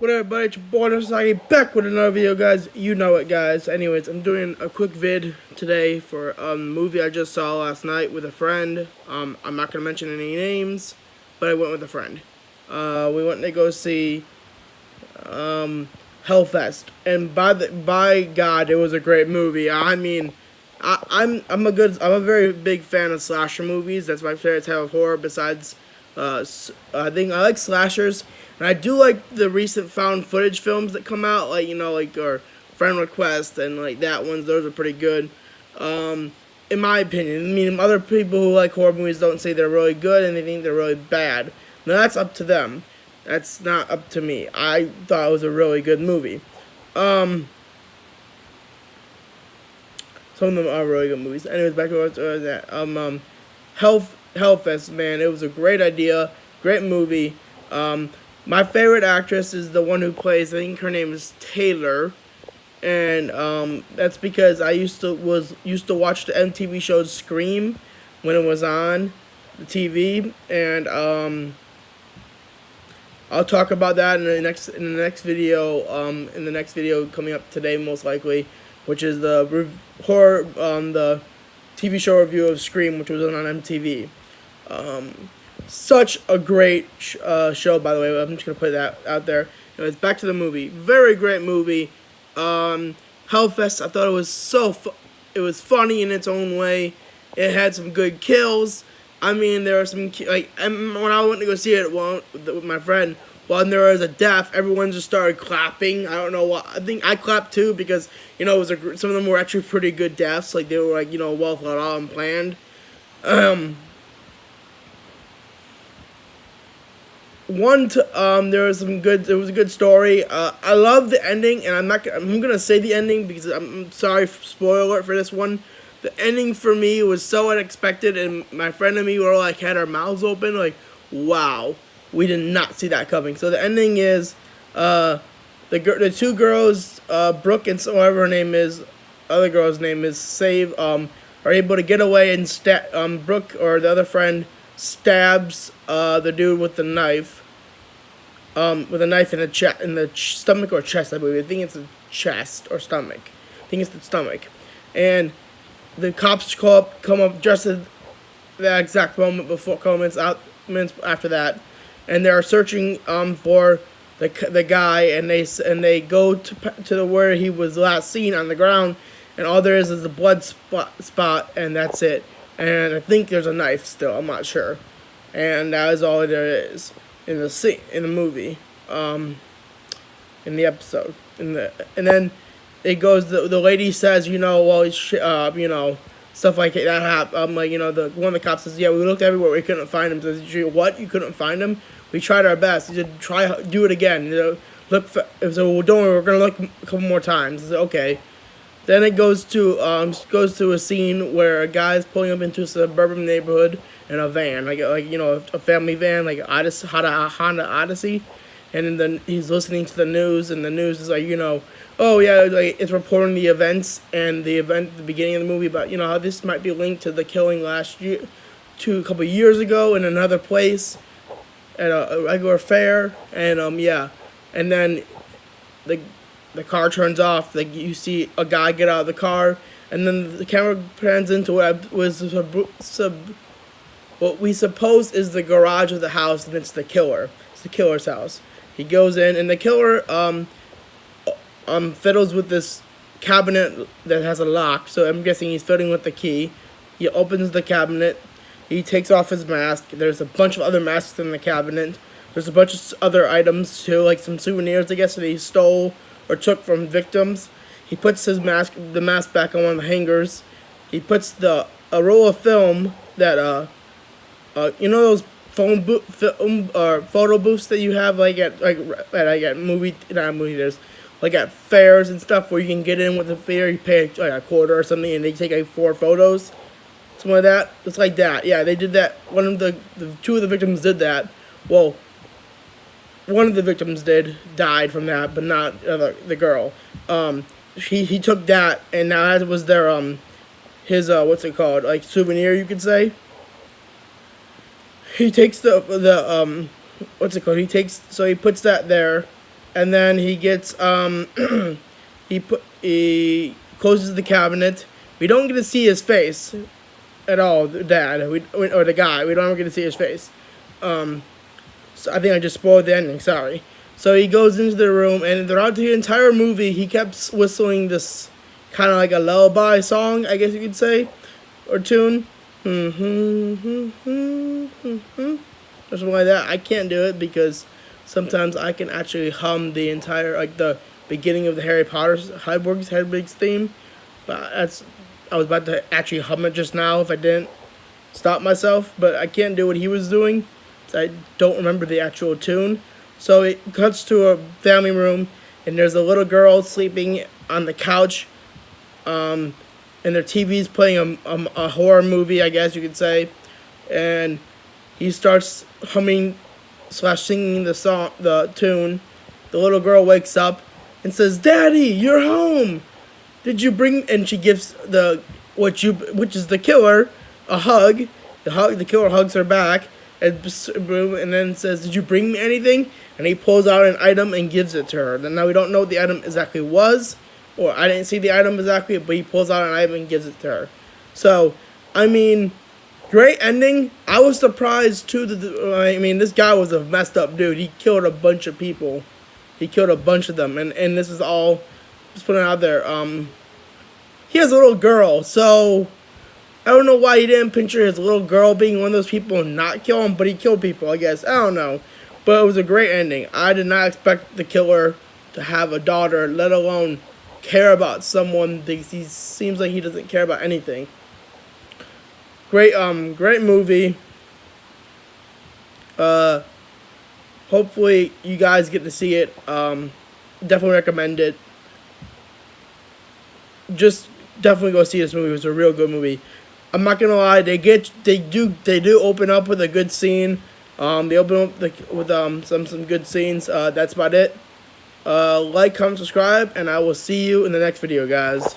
What up, everybody? It's your boy Society back with another video, guys. You know it, guys. Anyways, I'm doing a quick vid today for a movie I just saw last night with a friend. I'm not gonna mention any names, but I went with a friend. We went to go see Hellfest, and by God, it was a great movie. I mean, I'm a very big fan of slasher movies. That's my favorite type of horror. Besides, I think I like slashers, and I do like the recent found footage films that come out, like or Friend Request and like that ones. Those are pretty good, in my opinion. I mean, other people who like horror movies don't say they're really good, and they think they're really bad. Now that's up to them. That's not up to me. I thought it was a really good movie. Some of them are really good movies. Anyways, back to that. Hellfest, man, it was a great idea, great movie. My favorite actress is the one who plays. I think her name is Taylor, and that's because I used to watch the MTV show Scream when it was on the TV, and I'll talk about that in the next video. In the next video coming up today, most likely, which is the horror the TV show review of Scream, which was on MTV. Such a great show, by the way. I'm just gonna put that out there. Anyways, back to the movie. Very great movie. Hellfest. I thought it was it was funny in its own way. It had some good kills. I mean, there were some and when I went to go see it with my friend, when there was a death, everyone just started clapping. I don't know why. I think I clapped too because it was some of them were actually pretty good deaths. Like they were well thought out and planned. There was some good. There was a good story. I love the ending, and I'm gonna say the ending because I'm sorry, spoiler alert for this one. The ending for me was so unexpected, and my friend and me were like had our mouths open, like, wow, we did not see that coming. So the ending is, the two girls, Brooke and whatever her name is, other girl's name is, are able to get away and Brooke or the other friend stabs the dude with the knife, in the stomach or chest, I believe. I think it's the chest or stomach. I think it's the stomach, and the cops come up just at that exact moment minutes after that, and they're searching for the guy, and they go to where he was last seen on the ground, and all there is a blood spot, and that's it. And I think there's a knife still. I'm not sure, and that is all there is in the movie, in the episode, and then it goes. The lady says, stuff like that happened. One of the cops says, yeah, we looked everywhere, we couldn't find him. Says, what? You couldn't find him? We tried our best. He said, do it again. Look. So well, don't worry, we're gonna look a couple more times. I said, okay. Then it goes to a scene where a guy's pulling up into a suburban neighborhood in a van, a family van, like Honda Odyssey, and then he's listening to the news, and the news is oh yeah, it's reporting the events and the event at the beginning of the movie about how this might be linked to the killing last year, a couple years ago in another place, at a regular fair, and yeah, and then the car turns off. Like you see a guy get out of the car, and then the camera pans into what we suppose is the garage of the house, and it's the killer. It's the killer's house. He goes in, and the killer fiddles with this cabinet that has a lock. So I'm guessing he's fiddling with the key. He opens the cabinet. He takes off his mask. There's a bunch of other masks in the cabinet. There's a bunch of other items too, like some souvenirs, I guess, that he stole or took from victims. He puts the mask back on one of the hangers. He puts a roll of film that those photo booths that you have at movie theaters, like at fairs and stuff, where you can get in with the fair. You pay a quarter or something, and they take 4 photos, something like that. It's like that. Yeah, they did that. One of the two of the victims did that. Well, one of the victims died from that, but not the girl. He took that, and now that was their his what's it called, like souvenir, you could say. He takes the what's it called? He puts that there, and then he gets he closes the cabinet. We don't get to see his face at all, the dad, or the guy. We don't ever get to see his face. So I think I just spoiled the ending. Sorry. So he goes into the room, and throughout the entire movie, he kept whistling this kind of like a lullaby song, I guess you could say, or tune, or something like that. I can't do it because sometimes I can actually hum the entire, like the beginning of the Harry Potter Hedwig's theme. But I was about to actually hum it just now if I didn't stop myself, but I can't do what he was doing. So I don't remember the actual tune. So it cuts to a family room, and there's a little girl sleeping on the couch, and their TV's playing a horror movie, I guess you could say, and he starts humming slash singing the tune. The little girl wakes up and says, "Daddy, you're home. Did you bring?" And she gives which is the killer, a hug. The killer hugs her back, and then says, "Did you bring me anything?" And he pulls out an item and gives it to her. Now we don't know what the item exactly was, or I didn't see the item exactly, but he pulls out an item and gives it to her. So, I mean, great ending. I was surprised too this guy was a messed up dude. He killed a bunch of people. He killed a bunch of them, and this is all just putting it out there. He has a little girl, so I don't know why he didn't picture his little girl being one of those people and not kill him, but he killed people, I guess. I don't know. But it was a great ending. I did not expect the killer to have a daughter, let alone care about someone. He seems like he doesn't care about anything. Great movie. Hopefully you guys get to see it. Definitely recommend it. Just definitely go see this movie. It was a real good movie. I'm not gonna lie, they do open up with a good scene. They open up with some good scenes. That's about it. Like, comment, subscribe, and I will see you in the next video, guys.